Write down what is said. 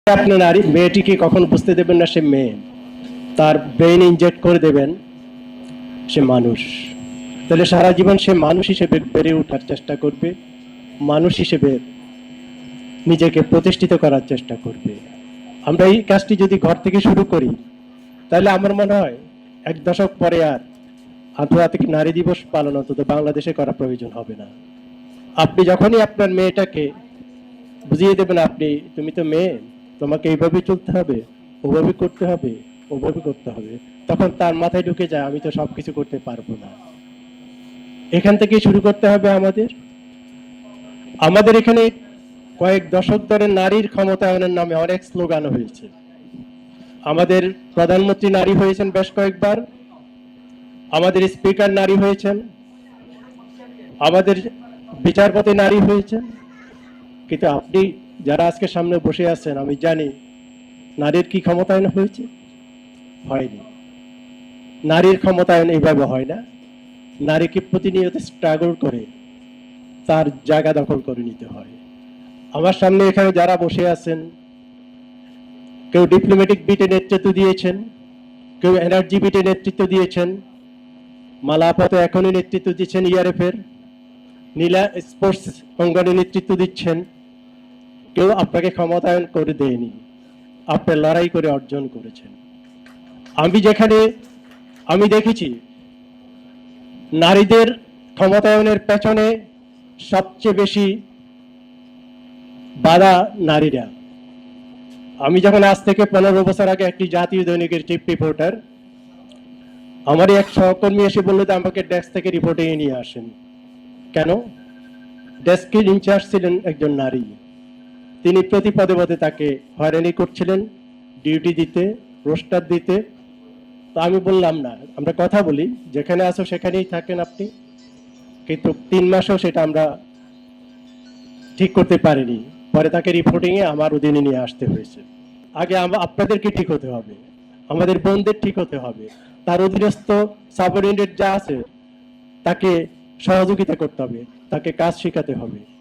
আপনি নারী মেয়েটিকে কখন বুঝতে দেবেন না সে মেয়ে, তার ব্রেইন ইনজেক্ট করে দেবেন সে মানুষ। তাহলে সারা জীবন সে মানুষ হিসেবে বেড়ে ওঠার চেষ্টা করবে, মানুষ হিসেবে নিজেকে প্রতিষ্ঠিত করার চেষ্টা করবে। আমরা এই কাজটি যদি ঘর থেকে শুরু করি, তাহলে আমার মনে হয় 1 দশক পরে আর আন্তর্জাতিক নারী দিবস পালন অন্তত বাংলাদেশে করা প্রয়োজন হবে না। আপনি যখনই আপনার মেয়েটাকে বুঝিয়ে দেবেন, তুমি তো মেয়ে, তোমাকে এইভাবে চলতে হবে, ওভাবে করতে হবে, ওভাবে করতে হবে, তখন তার মাথায় ঢুকে যায় আমি তো সবকিছু করতে পারবো না। এখান থেকে শুরু করতে হবে আমাদের। আমাদের এখানে কয়েক দশক ধরে নারীর ক্ষমতায়নের নামে অনেক স্লোগান হয়েছে। আমাদের প্রধানমন্ত্রী নারী হয়েছেন বেশ কয়েকবার, আমাদের স্পিকার নারী হয়েছেন, আমাদের বিচারপতি নারী হয়েছেন। কিন্তু আপনি যারা আজকে সামনে বসে আছেন, আমি জানি নারীর কি ক্ষমতায়ন হয়েছে? হয়নি। নারীর ক্ষমতায়ন এইভাবে হয় না। নারীকে প্রতিনিয়ত স্ট্রাগল করে তার জায়গা দখল করে নিতে হয়। আমার সামনে এখানে যারা বসে আছেন, কেউ ডিপ্লোম্যাটিক বিটে নেতৃত্ব দিয়েছেন, কেউ এনার্জি বিটে নেতৃত্ব দিয়েছেন, মালা আপাত এখনই নেতৃত্ব দিচ্ছেন ইআরএফ এর, নীলা স্পোর্টস অঙ্গনে নেতৃত্ব দিচ্ছেন। কেউ আপনাকে ক্ষমতায়ন করে দেয়নি, আপনি লড়াই করে অর্জন করেছেন। আমি দেখেছি নারীদের ক্ষমতায়নের পেছনে সবচেয়ে বেশি বাধা নারীরা। আমি যখন আজ থেকে 15 বছর আগে একটি জাতীয় দৈনিকের চিফ রিপোর্টার, আমারই এক সহকর্মী এসে বললো যে আমাকে ডেস্ক থেকে রিপোর্টিং নিয়ে আসেন। কেন? ডেস্কের ইনচার্জ ছিলেন একজন নারী, তিনি প্রতি পদে পদে তাকে হয়রানি করছিলেন, ডিউটি দিতে, রোস্টার দিতে। তো আমি বললাম না, আমরা কথা বলি, যেখানে আছো সেখানেই থাকেন আপনি। কিন্তু 3 মাসও সেটা আমরা ঠিক করতে পারিনি, পরে তাকে রিপোর্টিং এ আমার অধীনে নিয়ে আসতে হয়েছে। আগে আপনাদেরকে ঠিক হতে হবে, আমাদের বোনদের ঠিক হতে হবে, তার অধীনস্থ সাবঅর্ডিনেট যা আছে তাকে সহযোগিতা করতে হবে, তাকে কাজ শেখাতে হবে।